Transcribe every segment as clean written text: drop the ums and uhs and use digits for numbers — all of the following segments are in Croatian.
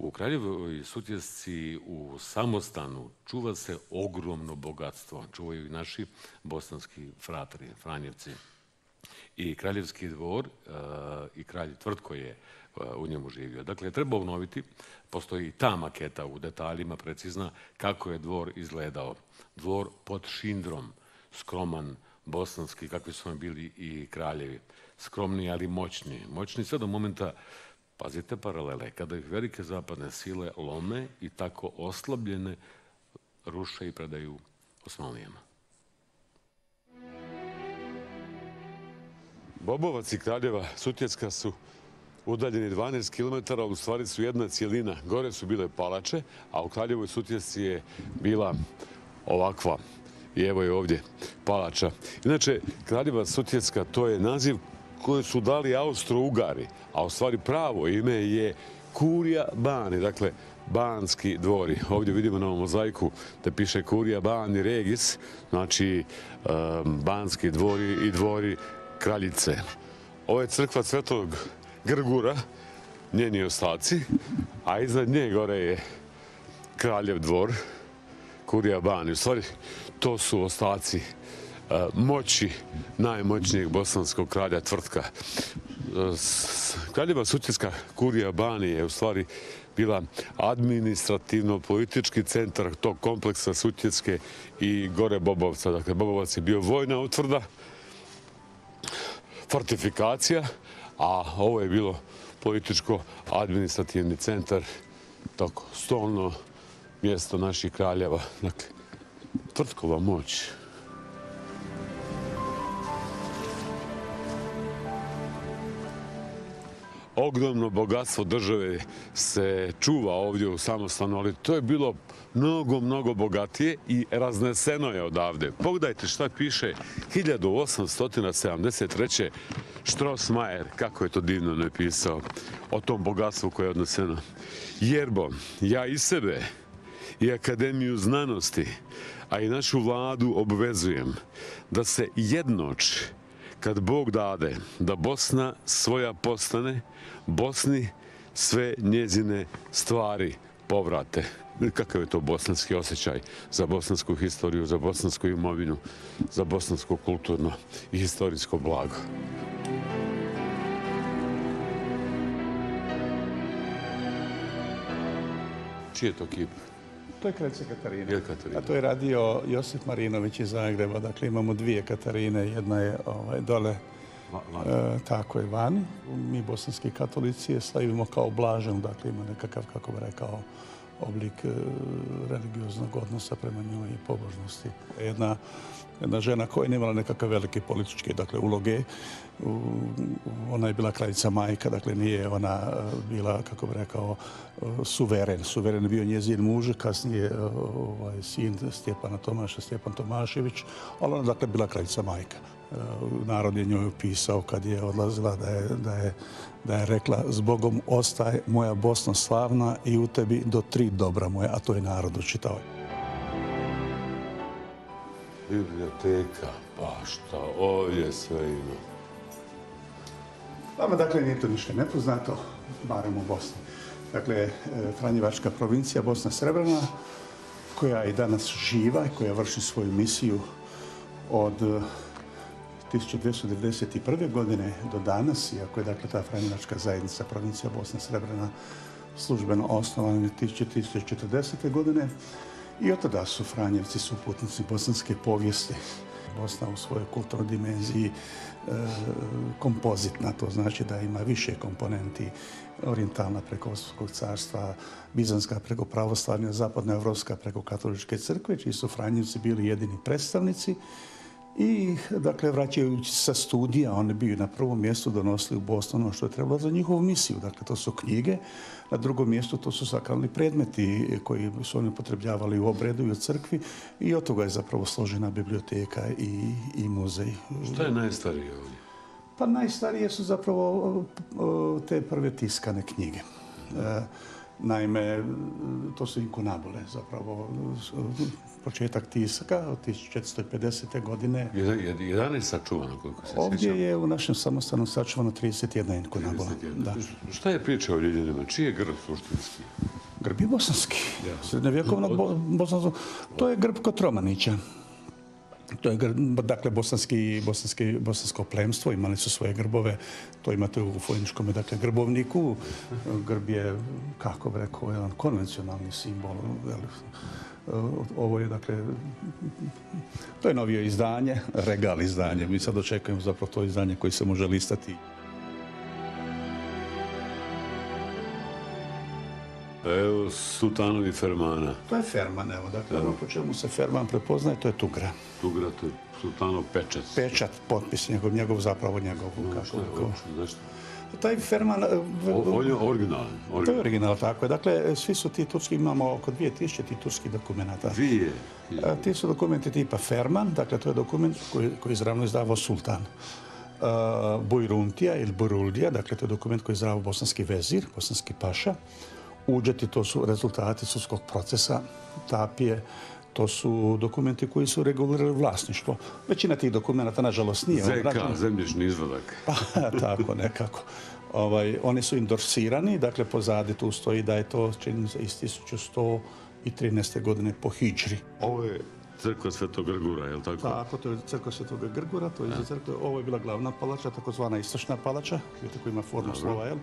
U Kraljevoj Sutjesci u samostanu čuva se ogromno bogatstvo. Čuvaju i naši bosanski fratri, Franjevci. I Kraljevski dvor i kralj Tvrtko je u njemu živio. Dakle, treba obnoviti. Postoji ta maketa u detaljima precizna kako je dvor izgledao. Dvor pod šindrom, skroman, bosanski, kakvi su vam bili i kraljevi. Skromni, ali moćni. Moćni sve do momenta, pazite paralele, kada ih velike zapadne sile lome i tako oslabljene ruše i predaju Osmanlijama. Bobovac i Kraljeva Sutjeska su udaljeni 12 km, u stvari su jedna cijelina. Gore su bile palače, a u Kraljevoj Sutjesci je bila ovakva. I evo je ovdje palača. Inače, Kraljeva Sutjeska to je naziv koji su dali Austro-Ugari, a u stvari pravo ime je Kurija Bani, dakle Banski dvori. Ovdje vidimo na mozaiku da piše Kurija Bani Regis, znači Banski dvori i dvori kraljice. Ovo je crkva Svetog Grgura, njeni ostaci, a iznad nje gore je Kraljev dvor, Kurija Bani. U stvari, to su ostaci moći najmoćnijeg bosanskog kralja Tvrtka. Kraljeva Sutjeska Kurija Bani je u stvari bila administrativno-politički centar tog kompleksa Sutjeske i gore Bobovca. Dakle, Bobovac je bio vojna utvrda, fortifikacija, a ovo je bilo političko-administrativni centar, tako, stolno mjesto naših kraljeva. Dakle, Tvrtkova moć. Ogromno bogatstvo države se čuva ovdje u samostanu, ali to je bilo mnogo bogatije i razneseno je odavde. Pogledajte šta piše 1873. Strossmayer, kako je to divno napisao o tom bogatstvu koje je odneseno. Jerbo, ja i sebe i Akademiju znanosti, a i našu vladu obvezujem da se jednoć, kad Bog dade, da Bosna svoja postane, Bosni sve njezine stvari povrate. Kakav je to bosanski osjećaj za bosansku historiju, za bosansku imovinu, za bosansko kulturno i historijsko blago. Čiji je to kip? To je kraljica Katarina. A to je radio Josip Marinović iz Zagreba. Dakle, imamo dvije Katarine. Jedna je dole, tako je, vani. Mi bosanski katolici je slavimo kao blaženu. Dakle, ima nekakav, kako bi rekao, oblik religioznog odnosa prema njoj i pobožnosti. Jedna žena koja je imala nekakve velike političke uloge. Ona je bila kraljica majka, dakle nije ona bila, kako bi rekao, suveren. Suveren je bio njezin muž, kasnije sin Stjepana Tomaša, Stjepan Tomašević, ali ona dakle bila kraljica majka. Narod je njoj upisao kad je odlazila da je rekla: "Zbogom ostaje moja Bosna slavna i u tebi do 3 dobra moja", a to je narod učitao. Biblioteka, pa šta, ovdje sve ima. Vama, dakle, nije to ništa nepoznato, barem u Bosni. Dakle, Franjevačka provincija Bosna Srebrna, koja je danas živa i koja vrši svoju misiju od 1291. godine do danas, iako je dakle ta Franjevačka zajednica provincija Bosna Srebrna službeno osnovana 1340. godine. I od tada su Franjevci suputnici bosanske povijesti. Bosna u svojoj kulturnoj dimenziji kompozitna, to znači da ima više komponenti. Orijentalna preko Osmanskog carstva, Bizanska preko pravoslavlja, zapadna evropska preko katoličke crkve, čiji su Franjevci bili jedini predstavnici. I, dakle, vraćajući sa studija, oni bi na prvom mjestu donosili u Bosnu ono što je trebalo za njihovu misiju. Dakle, to su knjige. Na drugom mjestu to su sakralni predmeti koji su oni upotrebljavali u obredu i u crkvi. I od toga je zapravo složena biblioteka i muzej. Šta je najstarije ovdje? Pa najstarije su zapravo te prve tiskane knjige. Naime, to su inkunabule, zapravo početak tiska od 1450. godine. 11 sačuvano, koliko se sjećam. Ovdje je u našem samostanu sačuvano 31 inkunabula. 31. Šta je priča o Ljiljanima? Čiji je grb suštinski? Grb je bosanski, srednjovjekovno bosansko. To je grb Kotromanića. To je, dakle, bosansko plemstvo, imali su svoje grbove, to imate u Fojničkom, dakle, grbovniku. Grb je, kako bi rekao, jedan konvencionalni simbol. Ovo je, dakle, to je novije izdanje, Regal izdanje. Mi sad očekujemo zapravo to izdanje koji se može listati. Evo Sultanovi Fermana. To je Ferman, evo, dakle, ono po čemu se Ferman prepoznaje, to je Tugra. Tugra, to je Sultanov pečat. Pečat, potpis njegov, zapravo njegov. Zašto? Taj Ferman... On je original. To je original, tako je. Dakle, svi su ti turski, imamo oko 2000 ti turskih dokumenta. Ti su dokumenti tipa Ferman, dakle, to je dokument koji izravno izdavao sultan. Bujruntija ili Buruldija, dakle, to je dokument koji izdavao bosanski vezir, bosanski paša. Uđeti, to su rezultati sudskog procesa, tapije, to su dokumenti koji su regulirali vlasništvo. Većina tih dokumenta, nažalost, nije. ZK, zemljišni izvadak. Pa, tako, nekako. Oni su endorsirani, dakle, pozadi tu stoji da je to, čini se, iz 1113. godine po hidžri. Ovo je crkva Svetog Grgura, je li tako? Tako, to je crkva Svetog Grgura, to je iza crkve. Ovo je bila glavna palača, takozvana istočna palača, vidite koja ima formu slova, jel?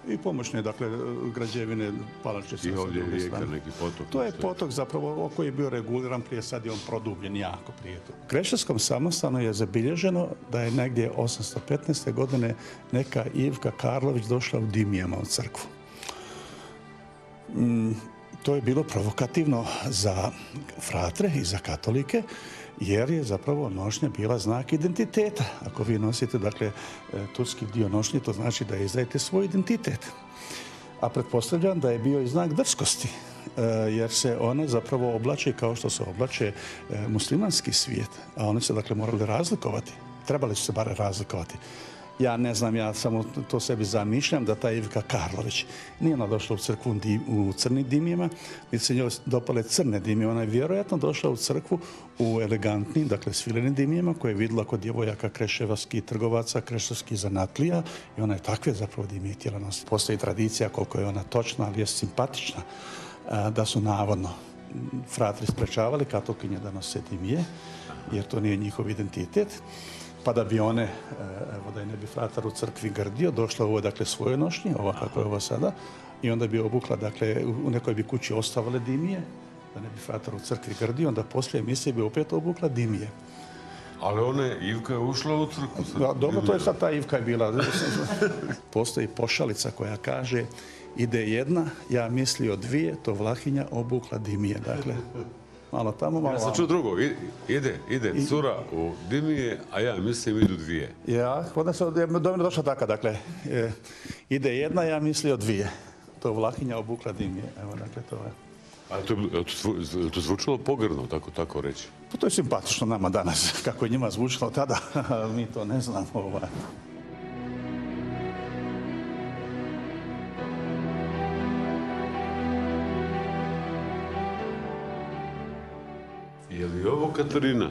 I pomoćne, dakle, građevine palače. I ovdje je rijeka, neki potok. To je potok zapravo koji je bio reguliran prije, sad je on produbljen jako prije. U Krešćanskom samostanu je zabilježeno da je negdje 815. godine neka Ivka Karlović došla u Dimijama u crkvu. To je bilo provokativno za fratre i za katolike, jer je zapravo nošnja bila znak identiteta. Ako vi nosite, dakle, turski dio nošnje, to znači da izdajete svoj identitet. A pretpostavljam da je bio i znak drskosti, jer se one zapravo oblače kao što se oblače muslimanski svijet, a one se, dakle, morali razlikovati. Trebali su se bar razlikovati. Ja ne znam, ja samo to sebi zamišljam da ta Ivka Karlović nije ona došla u crkvu u crnim dimijama, niti se njoj dopale crne dimije. Ona je vjerojatno došla u crkvu u elegantnim, dakle, svilenim dimijama koje je vidjela kod djevojaka kreševskih trgovaca, kreševskih zanatlija i ona je takve zapravo dimije htjela nositi. Postoji tradicija koliko je ona točna, ali je simpatična, da su navodno fratri sprečavali katolkinje da nose dimije, jer to nije njihov identitet. Pa da bi one, evo da je ne bi fratar u crkvi grdio, došla u ovo, dakle, svoje nošnje, ova kako je ovo sada, i onda bi obukla, dakle, u nekoj bi kući ostavile dimije, da ne bi fratar u crkvi grdio, onda poslije emisije bi opet obukla dimije. Ali Ivka je ušla u crkvu. Dobro, to je sad ta Ivka je bila. Postoji pošalica koja kaže: ide jedna, ja mislio dvije, to Vlahinja obukla dimije. Dakle, malo tamo, malo... Ja sam čuo drugo. Ide cura u dimije, a ja mislim idu dvije. Ja, odnosno, je do mene došla taka, dakle, ide jedna, ja mislio dvije. To Vlahinja obukla dimije. Evo, dakle, to je... A to zvučilo pogrdno, tako reći? Pa to je simpatično nama danas, kako je njima zvučilo tada, mi to ne znamo. Je li ovo Katarina?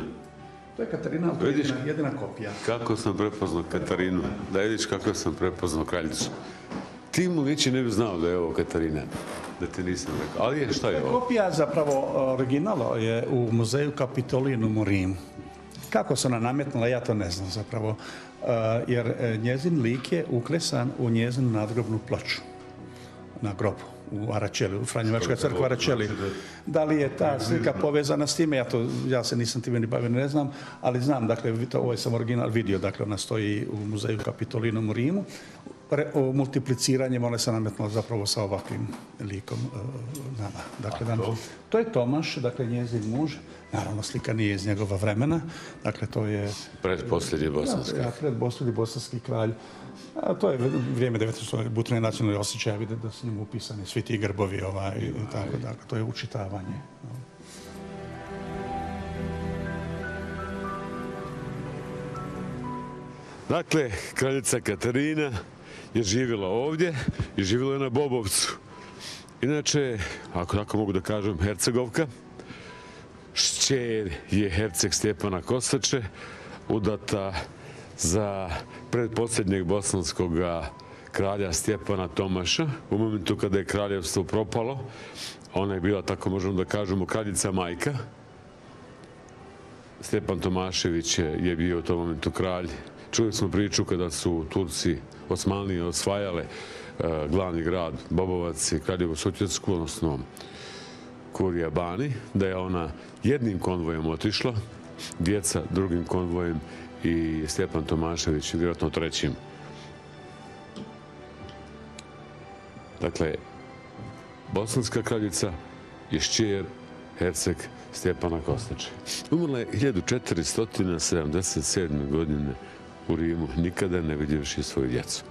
To je Katarina, ali to je jedina kopija. Kako sam prepoznao Katarinu? Da vidiš kako sam prepoznao kraljicu. Ti mu veći ne bi znao da je ovo Katarina, da ti nisam rekao. Ali šta je ovo? Kopija, zapravo, originala je u muzeju Kapitolinum u Rimu. Kako se ona nametnula, ja to ne znam zapravo, jer njezin lik je uklesan u njezinu nadgrobnu ploču na grobu u Aračeli, u Franjevačkoj crkvi Aračeli. Da li je ta slika povezana s time, ja se nisam time ni bavio, ne znam, ali znam, dakle, ovo sam original vidio, dakle, ona stoji u muzeju Kapitolinum u Rimu. Multipliciranjem ona se nametnula zapravo sa ovakvim likom nama. Dakle, to je Tomaš, dakle, njezin muž. Naravno, slika nije iz njegova vremena. Dakle, to je... Predposljednji bosanski. Predposljednji bosanski kralj. To je vrijeme 19. Butrine nacionalne osjećaja, vidite da su njemu upisani svi ti grbovi i tako. Dakle, to je učitavanje. Dakle, kraljica Katarina je živjela ovdje i živjela je na Bobovcu. Inače, ako tako mogu da kažem, Hercegovka. Šćer je herceg Stjepana Kosače, udata za predposljednjeg bosanskog kralja Stjepana Tomaša. U momentu kada je kraljevstvo propalo, ona je bila, tako možemo da kažemo, kraljica majka. Stjepan Tomašević je bio u tom momentu kralj. Čuli smo priču kada su Turci Osmanlije osvajale glavni grad Bobovac i Kraljevo Sutjecku, odnosno Kurija Bani, da je ona jednim konvojem otišla, djeca drugim konvojem i Stjepan Tomašević vjerojatno trećim. Dakle, bosanska kraljica je šćer herceg Stjepana Kostače. Umrla je 1477. godine u Rimu, nikada ne vidjevši svoju djecu.